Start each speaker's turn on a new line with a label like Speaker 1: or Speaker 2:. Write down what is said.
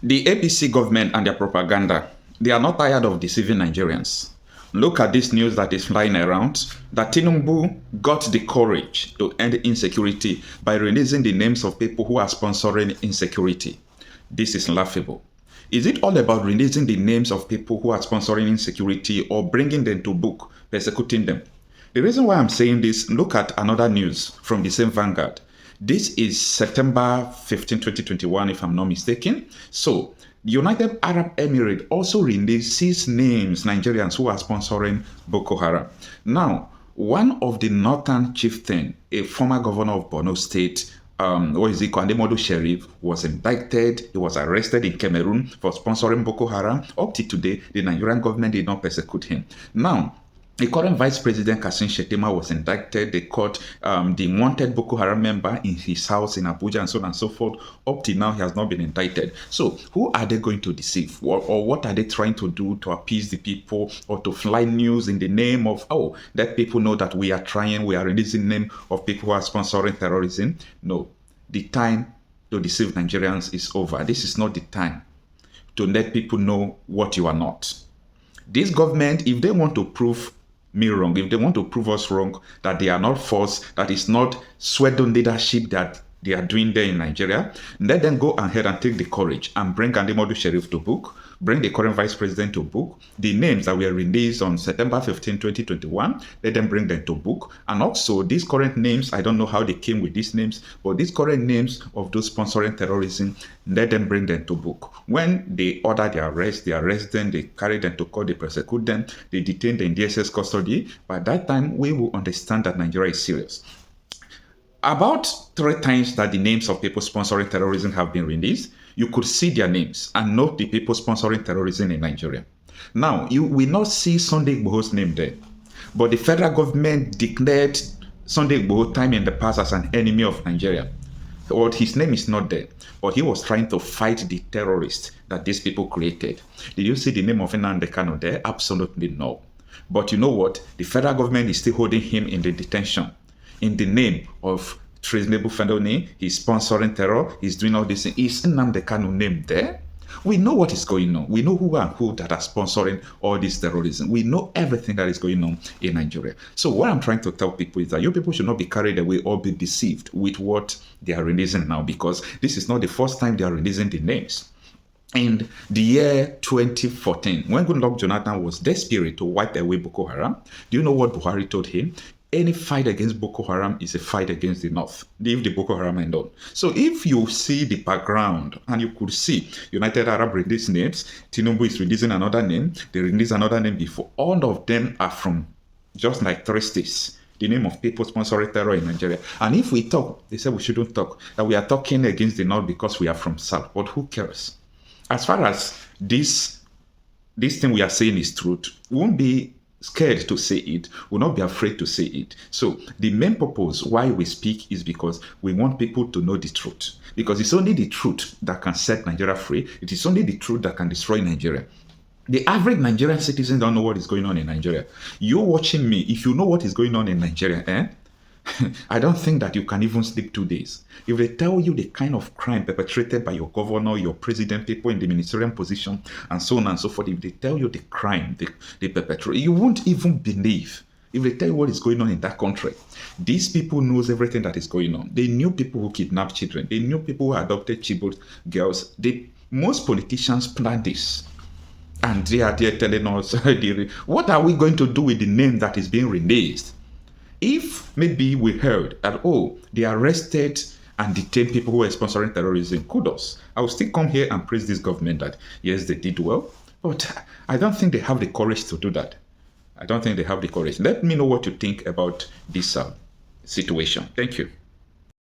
Speaker 1: The APC government and their propaganda, they are not tired of deceiving Nigerians. Look at this news that is flying around, that Tinubu got the courage to end insecurity by releasing the names of people who are sponsoring insecurity. This is laughable. Is it all about releasing the names of people who are sponsoring insecurity or bringing them to book, persecuting them? The reason why I'm saying this, look at another news from the same Vanguard. This is September 15, 2021, if I'm not mistaken. So, the United Arab Emirates also releases names, Nigerians who are sponsoring Boko Haram. Now, one of the northern chieftain, a former governor of Borno State, Nnamdi Sheriff, was indicted. He was arrested in Cameroon for sponsoring Boko Haram. Up to today, the Nigerian government did not persecute him. Now, the current Vice President Kassim Shettima was indicted. They caught the wanted Boko Haram member in his house in Abuja and so on and so forth. Up till now, he has not been indicted. So, who are they going to deceive? Or what are they trying to do to appease the people or to fly news in the name of, oh, let people know that we are trying, we are releasing the name of people who are sponsoring terrorism? No, the time to deceive Nigerians is over. This is not the time to let people know what you are not. This government, if they want to prove me wrong, if they want to prove us wrong, that they are not false, that it's not sweat-on leadership that they are doing there in Nigeria, let them go ahead and take the courage and bring Nnamdi Sheriff to book, bring the current vice president to book, the names that were released on September 15, 2021, let them bring them to book. And also, these current names, I don't know how they came with these names, but these current names of those sponsoring terrorism, let them bring them to book. When they order their arrest, they arrest them, they carry them to court, they persecute them, they detain them in DSS custody. By that time, we will understand that Nigeria is serious. About 3 times that the names of people sponsoring terrorism have been released, you could see their names and note the people sponsoring terrorism in Nigeria. Now, you will not see Sunday Igboho's name there, but the federal government declared Sunday Igboho time in the past as an enemy of Nigeria. Well, his name is not there, but he was trying to fight the terrorists that these people created. Did you see the name of Nnamdi Kanu there? Absolutely no. But you know what? The federal government is still holding him in the detention in the name of treasonable felony. He's sponsoring terror. He's doing all this. Is Nnamdi Kanu name there? We know what is going on. We know who and who that are sponsoring all this terrorism. We know everything that is going on in Nigeria. So what I'm trying to tell people is that you people should not be carried away or be deceived with what they are releasing now, because this is not the first time they are releasing the names. In the year 2014, when Goodluck Jonathan was desperate to wipe away Boko Haram, do you know what Buhari told him? Any fight against Boko Haram is a fight against the North. Leave the Boko Haram alone. So if you see the background and you could see United Arab release names, Tinubu is releasing another name, they release another name before. All of them are from just like 3 states. The name of people sponsoring terror in Nigeria. And if we talk, they say we shouldn't talk, that we are talking against the North because we are from South. But who cares? As far as this thing we are saying is truth, we won't be scared to say it, will not be afraid to say it. So the main purpose why we speak is because we want people to know the truth. Because it's only the truth that can set Nigeria free. It is only the truth that can destroy Nigeria. The average Nigerian citizen don't know what is going on in Nigeria. You watching me, if you know what is going on in Nigeria, I don't think that you can even sleep 2 days. If they tell you the kind of crime perpetrated by your governor, your president, people in the ministerial position, and so on and so forth, if they tell you the crime they perpetrate, you won't even believe. If they tell you what is going on in that country, these people knows everything that is going on. They knew people who kidnap children. They knew people who adopted Chibok girls. Most politicians plan this. And they are there telling us, what are we going to do with the name that is being released? If maybe we heard that, oh, they arrested and detained people who are sponsoring terrorism, kudos. I will still come here and praise this government that, yes, they did well. But I don't think they have the courage to do that. I don't think they have the courage. Let me know what you think about this situation. Thank you.